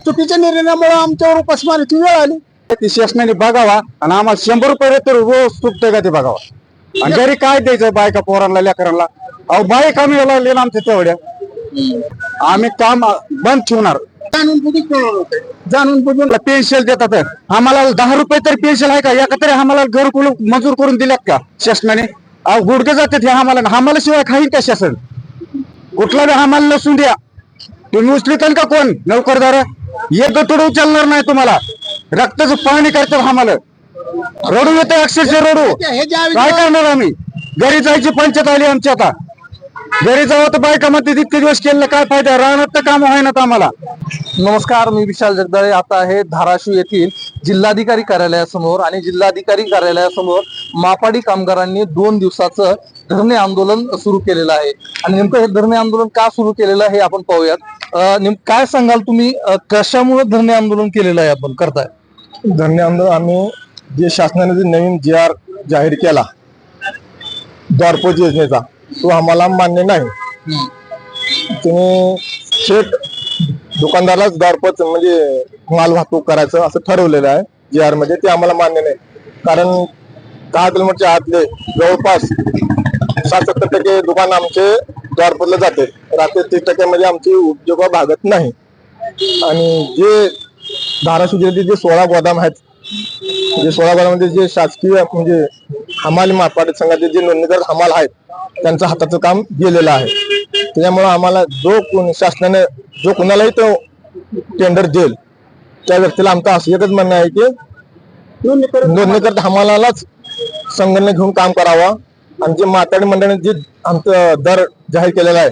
चुकीच्या निर्णयामुळे आमच्यावर उपासमारीची वेळ आली. ती शासनाने बघावा आणि आम्हाला 100 रुपये तर रोज चुकतोय का ते बघावा. आणि घरी काय द्यायचं बायका पोरांना लेकरांना. अहो बाई कमी लागले ना आमच्या तेवढ्या. आम्ही काम बंद ठेवणार. जाणून बुजून पेन्शन देतात आम्हाला 10 रुपये तरी पेन्शन आहे का? एका तरी आम्हाला घरकुल मंजूर करून दिल्यात का शासनाने? अहो गुडघे जातात हे आम्हाला शिवाय खाईल का शासन? कुठला बी आम्हाला नसून द्या. तुम्ही उचलित का कोण नोकरदार? एक गटोड उचलणार नाही तुम्हाला. रक्ताचं पाणी करतात आम्हाला. रडू येते अक्षरशः रडू. काय करणार आम्ही? घरी जायची पंचायत आली आमची. आता घरी जावं तर बायकामध्ये इतके दिवस केलं काय फायदा? राहणार तर काम होईनात आम्हाला. नमस्कार, मी विशाल जगदाळे. आता आहे धाराशिव येथील जिल्हाधिकारी कार्यालयासमोर आणि जिल्हाधिकारी कार्यालयासमोर मापाडी कामगारांनी 2 दिवसाचं धरणे आंदोलन सुरू केलेलं आहे. आणि नेमकं हे धरणे आंदोलन का सुरू केलेलं आहे आपण पाहूयात. काय सांगाल तुम्ही, कशामुळे धरणे आंदोलन केलेलं आहे आपण करताय? धरणे आंदोलन आम्ही जे शासनाने जे नवीन GR जाहीर केला द्वारपोच योजनेचा, तो आम्हाला मान्य नाही. तुम्ही थेट दुकानदारालाच द्वारपोच म्हणजे माल वाहतूक करायचं असं ठरवलेलं आहे GR मध्ये. ते आम्हाला मान्य नाही. कारण 10 किलोमीटरच्या आतले जवळपास 60-70% दुकान आमचे द्वारपोचला जाते. रात्री 30% मध्ये आमची उद्योग भागत नाही. आणि जे धाराशिव जिल्ह्यातील जे 16 गोदाम आहेत, जे 16 गोदामध्ये जे शासकीय म्हणजे हमाल मापाडी संघाचे जे नोंदणीकृत हमाल आहेत, त्यांचं हाताचं काम गेलेलं आहे. त्याच्यामुळे आम्हाला जो कोण शासनाने जो कोणालाही तो टेंडर देईल त्या व्यक्तीला आमचं असं एकच म्हणणं आहे की नोंदणीकृत हमालालाच संघटना घेऊन काम करावं. आणि जे माथाडी मंडळाने जे आमचं दर जाहीर केलेला आहे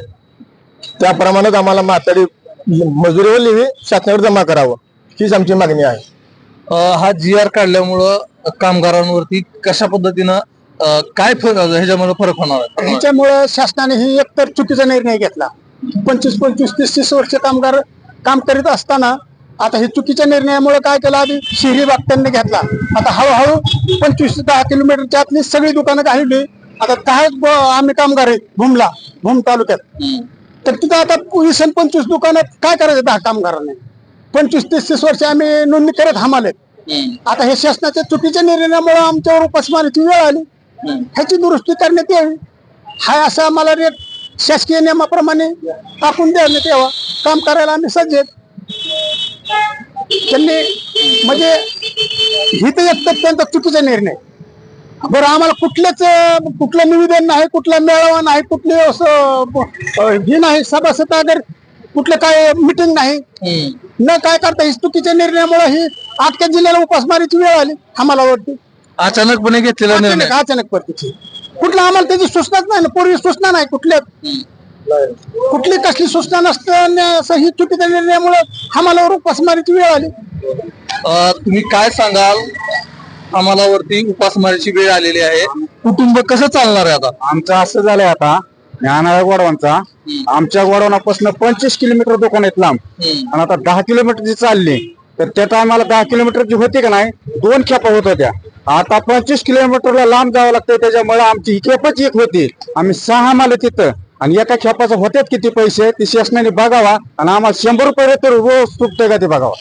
त्याप्रमाणेच आम्हाला माथाडी मजुरीवर लिही शासनाकडे जमा करावं, हीच आमची मागणी आहे. हा GR काढल्यामुळं कामगारांवरती कशा पद्धतीनं काय ह्याच्यामध्ये फरक होणार आहे? ह्याच्यामुळे शासनाने ही एकतर चुकीचा निर्णय घेतला. 25-25, 30-30 वर्ष कामगार काम करीत असताना आता हे चुकीच्या निर्णयामुळे काय केलं, आधी शहरी भाग त्यांनी घेतला. आता हळूहळू 25-10 किलोमीटरच्या आतली सगळी दुकानं काढली. आता 10 आम्ही कामगार आहेत भूम तालुक्यात. तर तिथं आता 20-25 दुकानात काय करायचं 10 कामगारांनी? 25-30 वर्ष आम्ही नोंदणी करत हमालेत. आता हे शासनाच्या चुकीच्या निर्णयामुळे आमच्यावर उपासमारीची वेळ आली. ह्याची दुरुस्ती करण्यात यावी. हाय असं आम्हाला रेट शासकीय नियमाप्रमाणे टाकून देण्यात यावा. काम करायला आम्ही सज्ज आहेत. त्यांनी म्हणजे ही तर एक त्यांचा चुकीचा निर्णय. बरं, आम्हाला कुठलं निवेदन नाही, कुठला मेळावा नाही, कुठले असं हे नाही, सभासद अगर कुठलं काय मिटिंग नाही, न काय करता ही चुकीच्या निर्णयामुळे ही अख्ख्या जिल्ह्याला उपासमारीची वेळ आली. आम्हाला वाटते अचानकपणे घेतलेला निर्णय. अचानक पद्धती कुठलं आम्हाला त्याची सूचनाच नाही ना. पूर्वी सूचना नाही कुठली कसली सूचना नसताना ही चुकीच्या निर्णयामुळे आम्हाला उपासमारीची वेळ आली. तुम्ही काय सांगाल? आम्हालावरती उपासमारीची वेळ आलेली आहे. कुटुंब कसं चालणार आहे आता? आमचं असं झालंय आता ज्ञानाळा गोडवांचा आमच्या गोडवनापासून 25 किलोमीटर दुकान आहेत लांब. आणि आता 10 किलोमीटरची चालली. तर त्या टायमाला 10 किलोमीटरची होती का नाही, 2 खेपा होत होत्या. आता 25 किलोमीटरला लांब जावं लागतंय. त्याच्यामुळे आमची ही खेपच एक होती. आम्ही 6 माल तिथं. आणि एका खेपाचं होत्यात किती पैसे ते शासनाने बघावा. आणि आम्हाला 100 रुपये तर रोज चुकतोय का ते बघावा.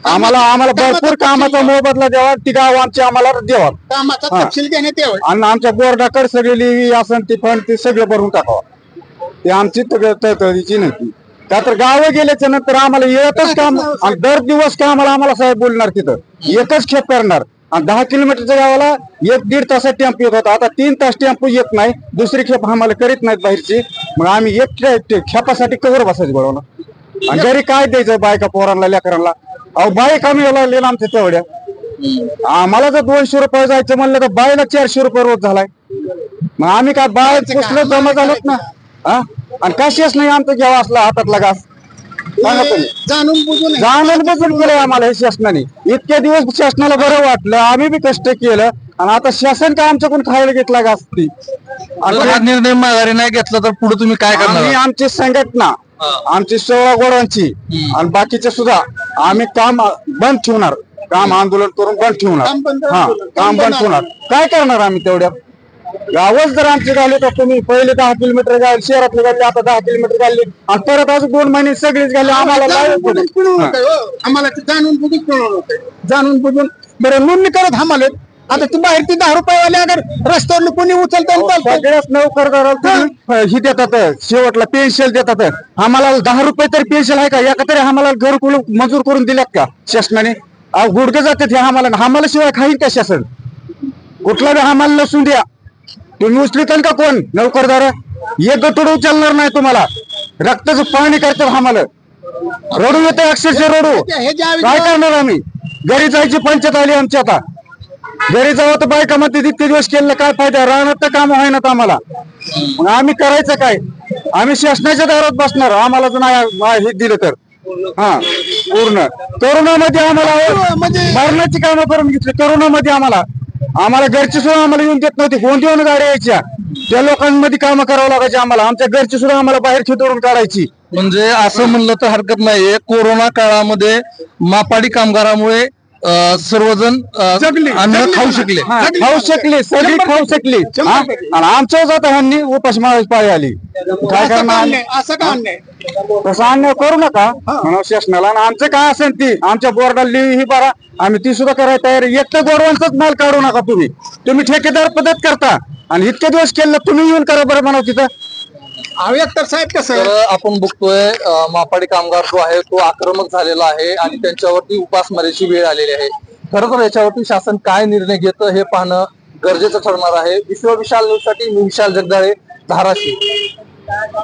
आम्हाला भरपूर कामाचा मोबदला द्यावा. ती गाव आमची आम्हाला द्यावा. कामाचा तपशील घेण्यात यावा. आणि आमच्या बोर्डाकडे सगळी लिही असं ते फंड ते सगळं भरून टाकावं. ते आमची तळतळीची नव्हती. का तर गावं गेल्याच्या नंतर आम्हाला येतच काम. आणि दर दिवस कामाला आम्हाला साहेब बोलणार तिथं एकच खेप करणार. आणि 10 किलोमीटरच्या गावाला 1-1.5 तासात टेम्पो येत होता. आता 3 तास टेम्पो येत नाही. दुसरी खेप आम्हाला करीत नाहीत बाहेरची. मग आम्ही एक खेपासाठी कवर बसायचं बरोबर. आणि घरी काय द्यायचं बायका पोरांना लेकरांना. अहो बाई कमी लागले ना आमच्या तेवढ्या. आम्हाला जर 200 रुपये जायचं म्हणलं तर बायला 400 रुपये रोज झालाय. मग आम्ही काय बाय पुसलं जमा झालोत ना. आणि कशाच नाही आमचं घ्यावा असला हातातला घास. जाणून बुजून केलंय आम्हाला हे शासनाने. इतके दिवस शासनाला बरं वाटलं, आम्ही बी कष्ट केलं. आणि आता शासन काय आमच्याकडून खायला घेतला घास ती. हा निर्णय माघारी नाही घेतला तर पुढे तुम्ही काय करणार? आमची संघटना आमची 16 गोडांची आणि बाकीचे सुद्धा आम्ही काम बंद ठेवणार. काम आंदोलन करून बंद ठेवणार. काम बंद ठेवणार. काय करणार आम्ही तेवढ्या? गावच जर आमचे झाले तर तुम्ही पहिले 10 किलोमीटर गाडी शहरातले गाडी आता 10 किलोमीटर गाडली आणि परत अजून 2 महिने सगळीच गाडी आम्हाला जाणून बुजून पिळवून होतंय, हो. आम्हाला ते जाणून बुजून पिळवून होतंय. जाणून बुजून बरं नोंदणी करत आम्हाला आता ती बाहेर ती 10 रुपयेवाले अगर रस्त्यावर कोणी उचलतं सगळ्याच नोकरदाराला ही देतात शेवटला पेन्शन देतात आम्हाला 10 रुपये तरी पेन्शन आहे का एका तरी आम्हाला घरकुल मंजूर करून दिल्यात का शासनाने गुडघे जातात हे आम्हाला शिवाय खाईल का शासन कुठला बी आम्हाला नसून द्या तुम्ही उचलिताल का कोण नोकरदार एक गतोड उचलणार नाही तुम्हाला रक्ताचं पाणी करतात आम्हाला रडू येतं अक्षरशः रडू हे ज्या काय करणार आम्ही घरी जायची पंचायत आली आमची आता घरी जावं तर बायका मध्ये इतके दिवस केलं काय फायदा राहणार तर काम आहे ना आम्हाला मग आम्ही करायचं काय आम्ही शासनाच्या दारात बसणार आम्हाला जर नाही हे दिलं तर हा पूर्ण कोरोनामध्ये आम्हाला मरणाची कामं करून घेतली कोरोनामध्ये आम्हाला घरची सुद्धा आम्हाला येऊन देत नव्हती गोंदिवून गाड्या यायच्या त्या लोकांमध्ये कामं करावं लागायची आम्हाला आमच्या घरची सुद्धा आम्हाला बाहेर खिदोडून काढायची म्हणजे असं म्हणलं तर हरकत नाहीये कोरोना काळामध्ये मापाडी कामगारामुळे सर्वजण अन्न खाऊ शकले खाऊ शकले सगळी खाऊ शकली हा? आणि आमच्याच आता ह्यांनी उपासमार पाळी आली काय करणार असं का अन्याय तसं अन्याय करू नका म्हणून शासनाला आणि आमचं काय असेल ती आमच्या बोर्डाला लिही ही बरा आम्ही ती सुद्धा करायला तयार एक तर गोरवांचाच माल काढू नका तुम्ही ठेकेदार पद्धत करता आणि इतके दिवस केलं तुम्ही येऊन करा बरं म्हणाव तिथं तर साहेब कसं तर आपण बघतोय मापाडी कामगार जो आहे तो आक्रमक झालेला आहे आणि त्यांच्यावरती उपासमारीची वेळ आलेली आहे खरं तर याच्यावरती शासन काय निर्णय घेतं हे पाहणं गरजेचं ठरणार आहे. विश्व विशाल न्यूज साठी मी विशाल जगदाळे, धाराशिव.